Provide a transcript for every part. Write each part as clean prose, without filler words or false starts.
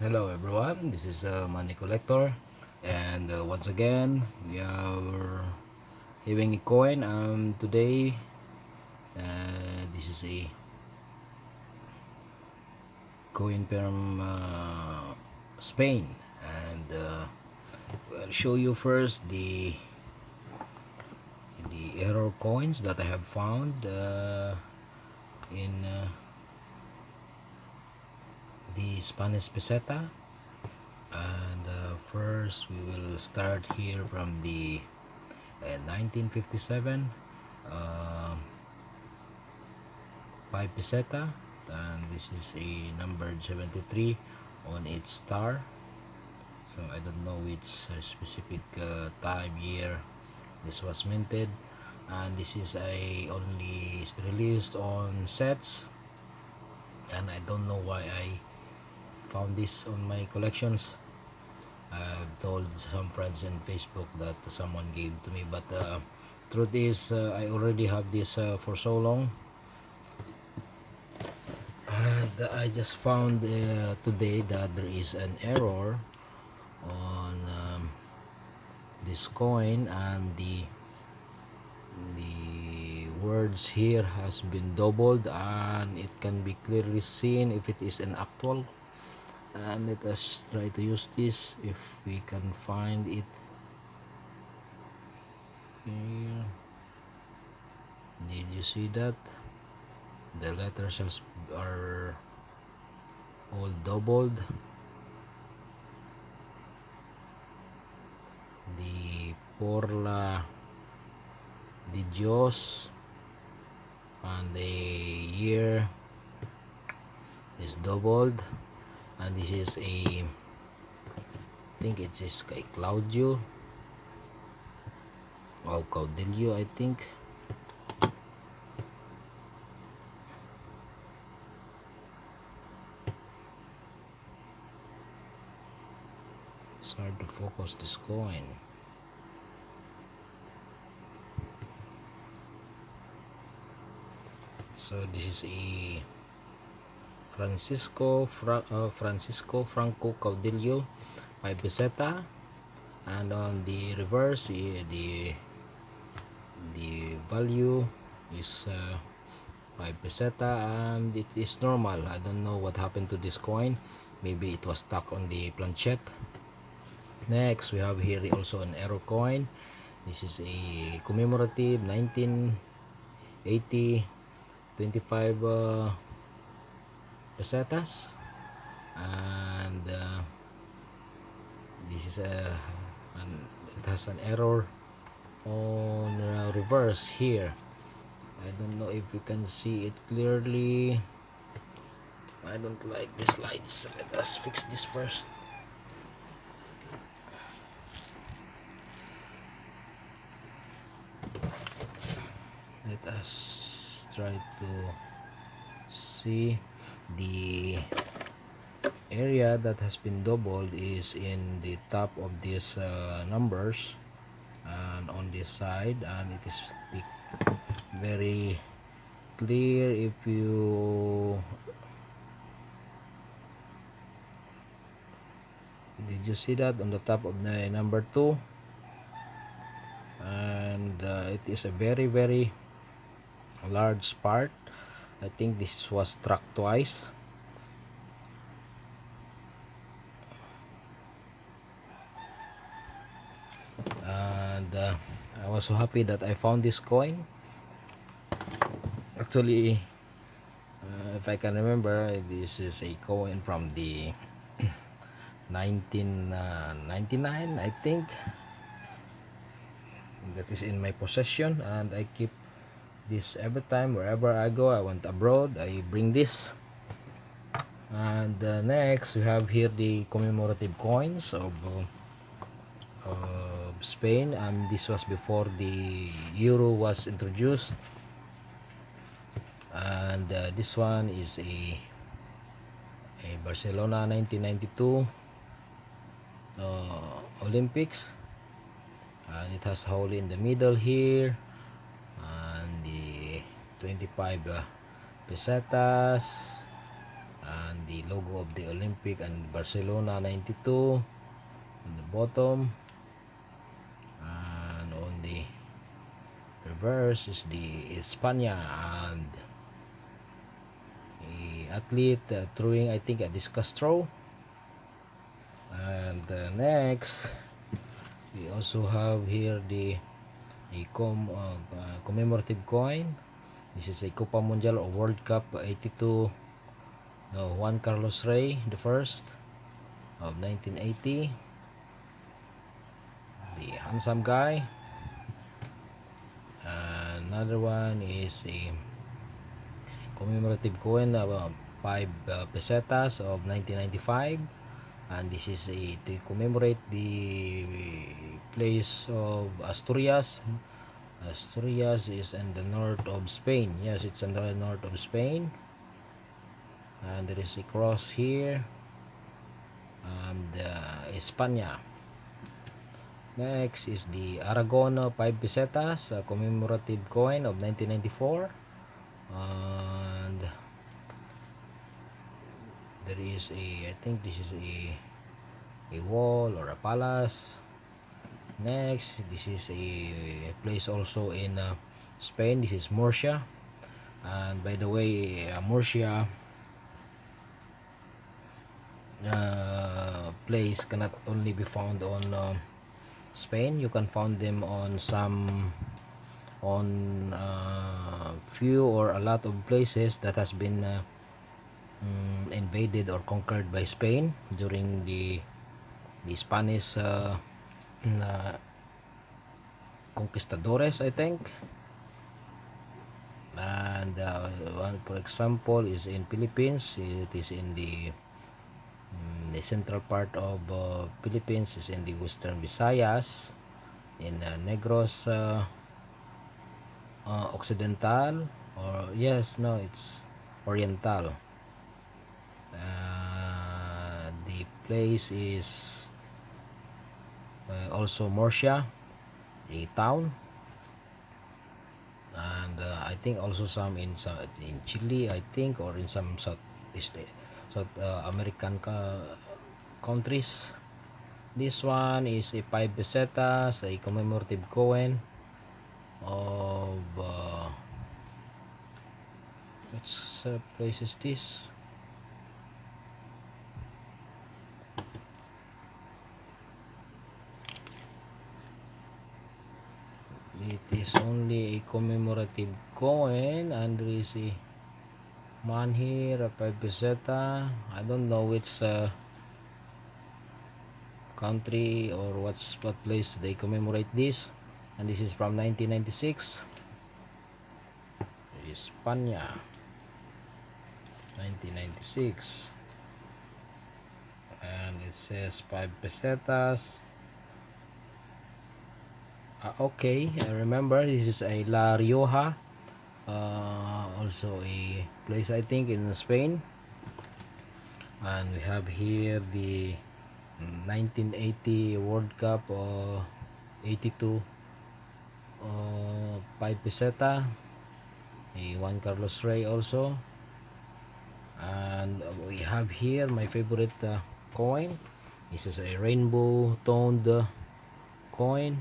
Hello everyone, this is Money Collector, and once again we are having a coin. Today this is a coin from Spain, and I'll show you first the error coins that I have found in the Spanish peseta. And first we will start here from the 1957 uh, 5 peseta, and this is a number 73 on its star. So I don't know which specific time year this was minted, and this is a only released on sets, and I don't know why I found this on my collections. I've told some friends in Facebook that someone gave to me, but truth is I already have this for so long, and I just found today that there is an error on this coin, and the words here has been doubled, and it can be clearly seen if it is an actual. And let us try to use this if we can find it here. Did you see that the letters are all doubled? The Porla de Dios and the year is doubled, and this is I think it is kay Claudio or Caudillo, I think. It's hard to focus this coin. So this is a Francisco Franco Caudillo by Peseta, and on the reverse the value is 5 peseta, and it is normal. I don't know what happened to this coin. Maybe it was stuck on the planchette. Next we have here also an error coin. This is a commemorative 1980 25 pesetas, and this is it has an error on reverse here. I don't know if you can see it clearly. I don't like these lights. Let us fix this first. Let us try to see the area that has been doubled is in the top of these numbers and on this side, and it is very clear if you did you see that on the top of the number 2, and it is a very large part. I think this was struck twice. And I was so happy that I found this coin. Actually, if I can remember, this is a coin from the 1999, I think. That is in my possession, and I keep this every time wherever I go. I went abroad, I bring this. And next we have here the commemorative coins of Spain, and this was before the euro was introduced. And this one is a Barcelona 1992 Olympics, and it has hole in the middle here, and the 25 pesetas, and the logo of the Olympic and Barcelona 92 on the bottom, and on the reverse is the España and a athlete throwing, I think, a discus throw. And next we also have here the commemorative coin. This is a Copa Mundial or World Cup 82, no, Juan Carlos Rey the first of 1980, the handsome guy. Another one is a commemorative coin of 5 pesetas of 1995, and this is to commemorate the place of Asturias. Asturias is in the north of Spain. Yes, it's in the north of Spain, and there is a cross here, and España. Next is the Aragon 5 pesetas commemorative coin of 1994, and there is I think this is a wall or a palace. Next, this is a place also in Spain. This is Murcia, and by the way, Murcia place cannot only be found on Spain. You can find them on few or a lot of places that has been invaded or conquered by Spain during the Spanish conquistadores, I think. And one, for example, is in Philippines. It is in the central part of Philippines, is in the Western Visayas, in Negros Occidental, or yes, no, it's Oriental. The place is also Murcia, a town, and I think also some in Chile, I think, or in some South American countries. This one is a 5 pesetas, a commemorative coin of which place is this? It is only a commemorative coin, and there is a man here, a 5 peseta. I don't know which country or what place they commemorate this, and this is from 1996, España, 1996, and it says 5 pesetas. Okay, I remember this is a La Rioja, also a place, I think, in Spain. And we have here the 1980 World Cup 82 5 peseta, a Juan Carlos Rey also. And we have here my favorite coin. This is a rainbow toned coin,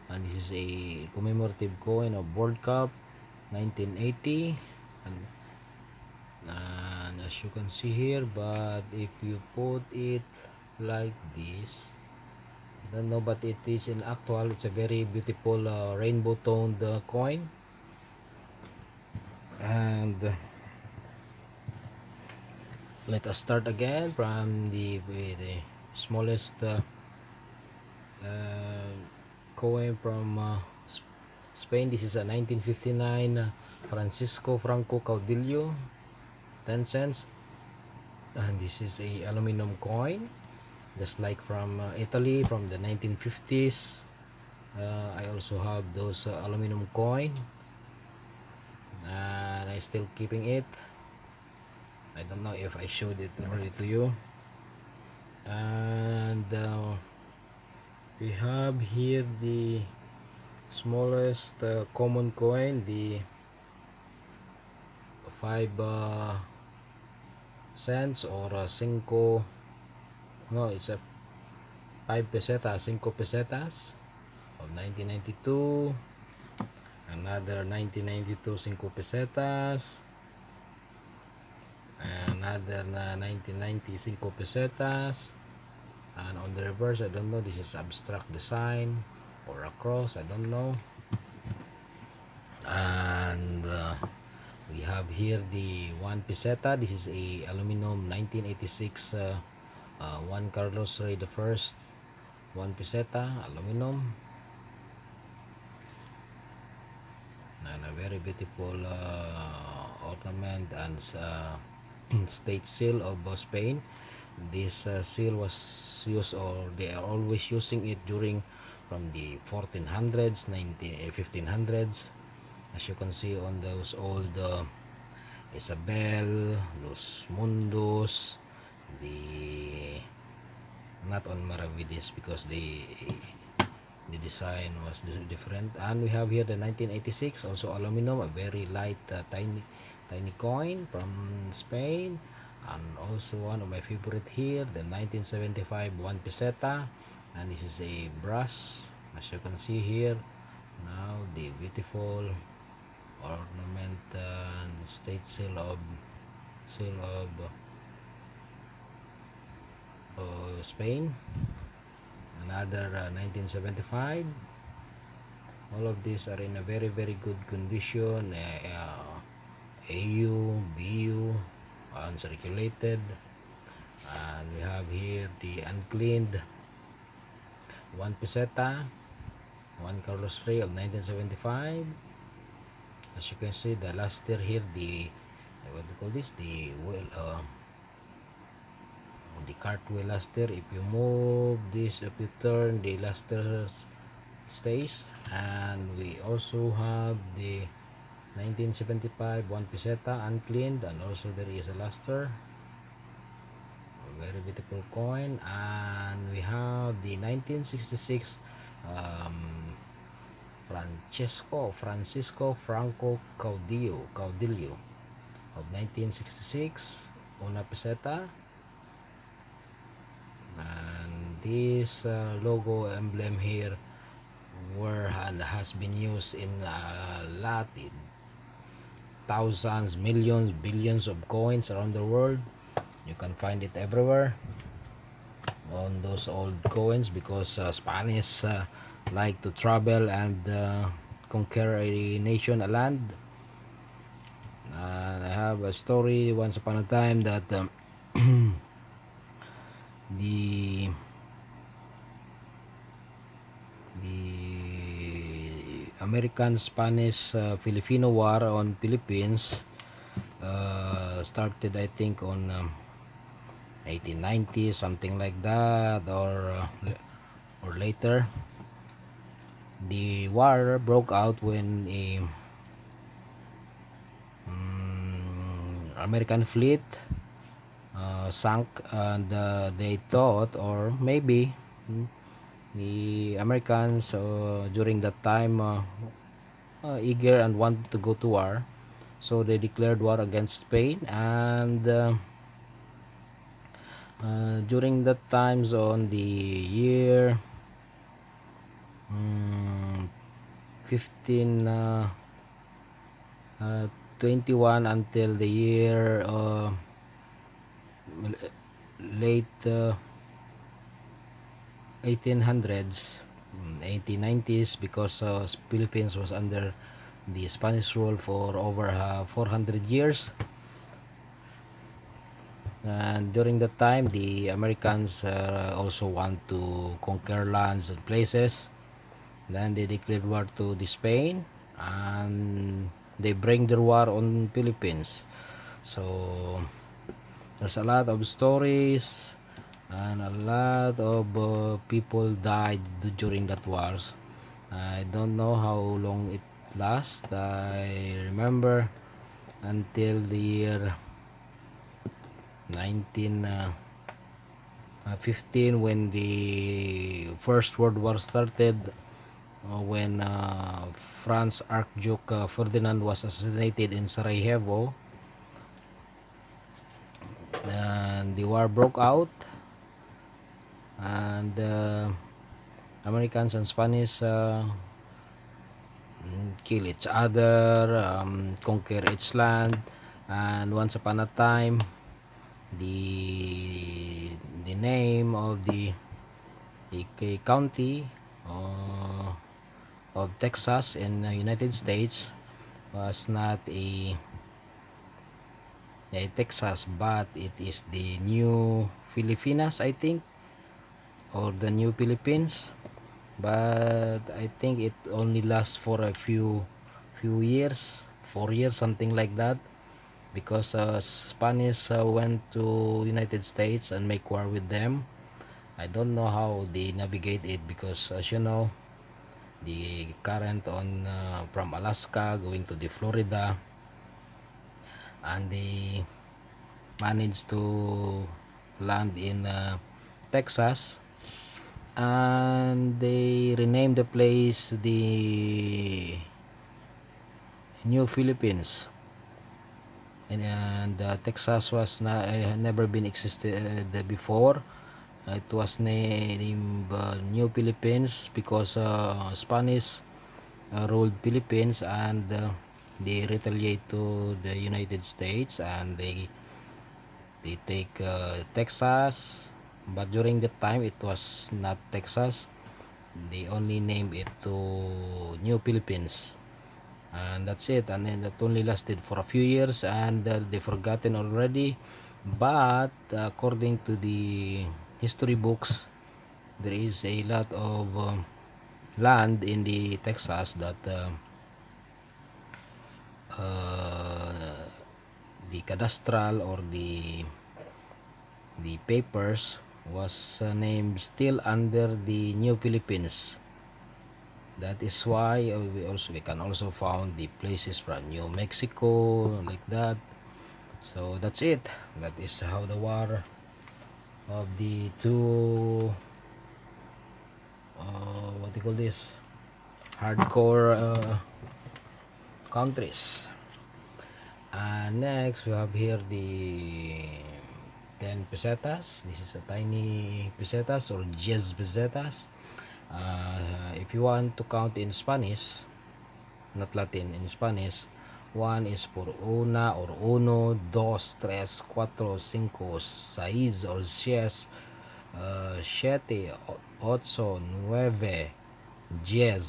and this is a commemorative coin of World Cup 1980, and as you can see here, but if you put it like this, I don't know, but it is in actual, it's a very beautiful rainbow toned coin. And let us start again from the smallest coin from Spain. This is a 1959 Francisco Franco Caudillo, 10 cents, and this is a aluminum coin, just like from Italy from the 1950s. I also have those aluminum coin, and I still keeping it. I don't know if I showed it already to you. And we have here the smallest common coin, the 5 cents or 5, no, it's a 5 peseta, 5 pesetas of 1992. Another 1992 5 pesetas. Another 1990 5 pesetas. And on the reverse, I don't know, this is abstract design or a cross, I don't know. And we have here the 1 peseta. This is a aluminum 1986 Juan Carlos Rey the First 1 peseta aluminum, and a very beautiful ornament and state seal of Spain. This seal was used, or they are always using it during from the 1400s, 1500s, as you can see on those old Isabel, Los Mundos, the not on Maravides because the design was different. And we have here the 1986, also aluminum, a very light tiny coin from Spain. And also one of my favorite here, the 1975 1 peseta, and this is a brass, as you can see here. Now the beautiful ornament and state seal of Spain. Another 1975. All of these are in a very good condition. AU, BU, uncirculated. And we have here the uncleaned 1 peseta, 1 Carlos Rey of 1975. As you can see, the luster here, the what do you call this, the cartwheel luster. If you move this, if you turn, the luster stays. And we also have the 1975 1 peseta uncleaned, and also there is a luster, a very beautiful coin. And we have the 1966 Francisco Franco Caudillo of 1966 1 peseta. And this logo emblem here has been used in a lot, thousands, millions, billions of coins around the world. You can find it everywhere on those old coins, because Spanish like to travel and conquer a nation, a land. And I have a story once upon a time that the American Spanish Filipino War on Philippines started, I think, on 1890, something like that, or later. The war broke out when a American fleet sank, and they thought, or maybe the Americans during that time eager and wanted to go to war, so they declared war against Spain. And during that times, on the year 1521 until the year late 1800s, 1890s, because Philippines was under the Spanish rule for over 400 years. And during that time, the Americans also want to conquer lands and places. Then they declared war to the Spain, and they bring their war on Philippines. So there's a lot of stories, and a lot of people died during that wars. I don't know how long it lasts. I remember until the year 1915, when the First World War started, when France Archduke Ferdinand was assassinated in Sarajevo. and the war broke out, and Americans and Spanish kill each other, conquer each land, and once upon a time, the name of the county of Texas in the United States was not a Texas, but it is the New Filipinas, I think, or the New Philippines. But I think it only lasts for a few years, 4 years, something like that, because Spanish went to United States and make war with them. I don't know how they navigate it, because as you know, the current on from Alaska going to the Florida, and they managed to land in Texas, and they renamed the place the New Philippines. And Texas was never been existed before. It was named New Philippines because Spanish ruled Philippines, and they retaliate to the United States, and they take Texas. But during that time, it was not Texas. They only named it to New Philippines, and that's it. And then that only lasted for a few years, and they forgotten already. But according to the history books, there is a lot of land in the Texas that the cadastral, or the papers was named still under the New Philippines. That is why we can also found the places from New Mexico, like that. So that's it. That is how the war of the two what do you call this, hardcore countries. And next we have here the 10 pesetas. This is a tiny pesetas, or 10 pesetas. If you want to count in Spanish, not Latin, in Spanish, 1 is por una, or uno, dos, tres, cuatro, cinco, seis, or siete, ocho, nueve, 10,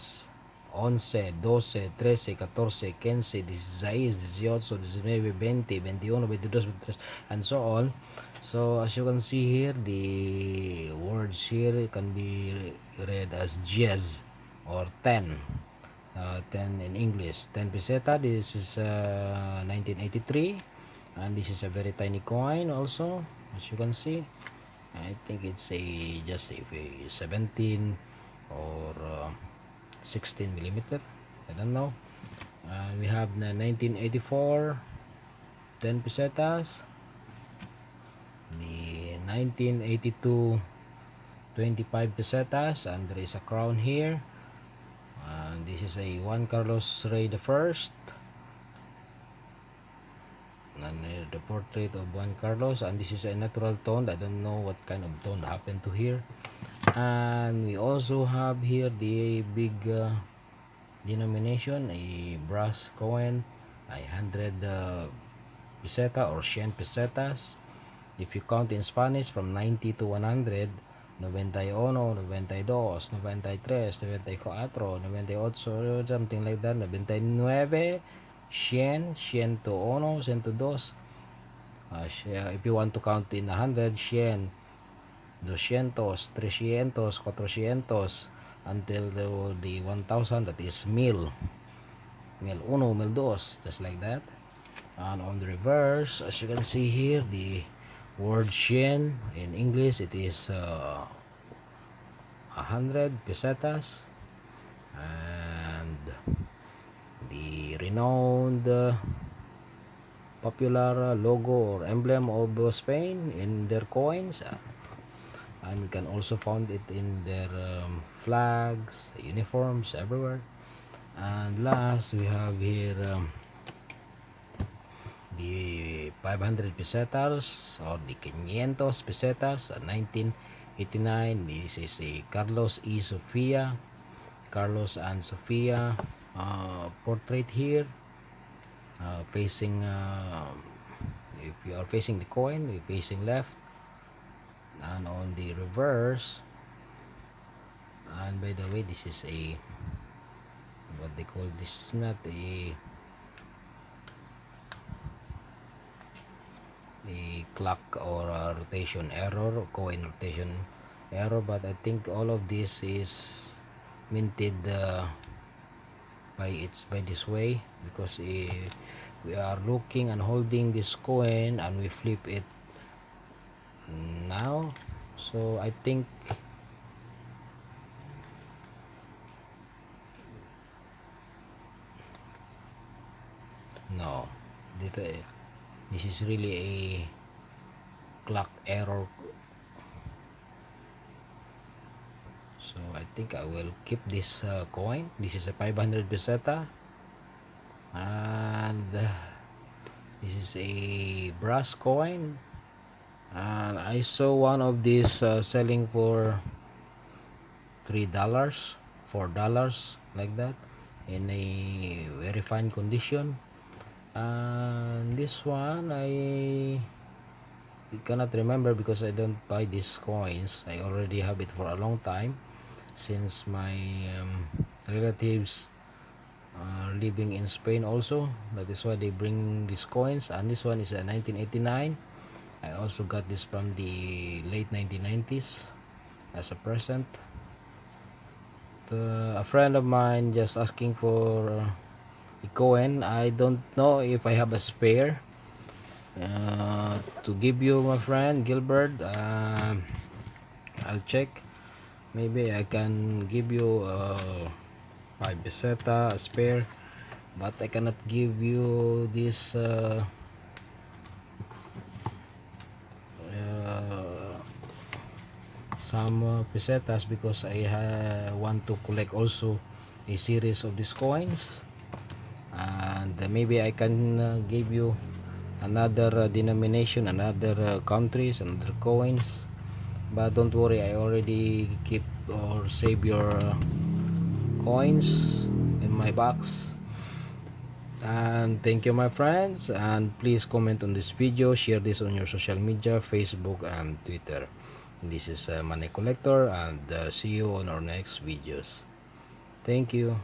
11, 12, 13, 14, 15, 16, 18, 19, 20, 21, 22, 23, and so on. So as you can see here, the words here can be read as 10 or 10. 10 in English. 10 peseta. This is 1983, and this is a very tiny coin also, as you can see. I think it's just a 17 or 16 millimeter. I don't know. We have the 1984 10 pesetas, the 1982 25 pesetas, and there is a crown here. And this is a Juan Carlos Rey the First, and the portrait of Juan Carlos, and this is a natural tone. I don't know what kind of tone happened to here. And we also have here the big denomination, a brass coin, 100 peseta or 100 pesetas. If you count in Spanish from 90 to 100, 91, 92, 93, 94, 98, something like that, 99, 100, 101, 102. If you want to count in 100, 100, 200, 300, 400, until the 1000, that is mil. Mil uno, mil dos, just like that. And on the reverse, as you can see here, the word 100 in English, it is 100 pesetas. And the renowned popular logo or emblem of Spain in their coins, and we can also find it in their flags, uniforms, everywhere. And last, we have here the 500 pesetas or the 500 pesetas 1989. This is a Carlos E. Sofia, Carlos and Sofia portrait here, facing if you are facing the coin, we're facing left, and on the reverse. And by the way, this is a, what they call this, is not a clock or a rotation error or coin rotation error, but I think all of this is minted by this way, because we are looking and holding this coin and we flip it now. So I think no, this is really a clock error. So I think I will keep this coin. This is a 500 peseta, and this is a brass coin, and I saw one of these selling for $3, $4, like that, in a very fine condition. And this one I cannot remember because I don't buy these coins. I already have it for a long time, since my relatives are living in Spain also. That is why they bring these coins. And this one is a 1989. I also got this from the late 1990s as a present. A friend of mine just asking for a coin. I don't know if I have a spare to give you, my friend Gilbert. I'll check. Maybe I can give you 5 peseta, a spare, but I cannot give you this some pesetas, because I want to collect also a series of these coins. And maybe I can give you another denomination, another countries, another coins. But don't worry, I already keep or save your coins in my box. And thank you, my friends, and please comment on this video, share this on your social media, Facebook and Twitter. This is Money Collector, and see you on our next videos. Thank you.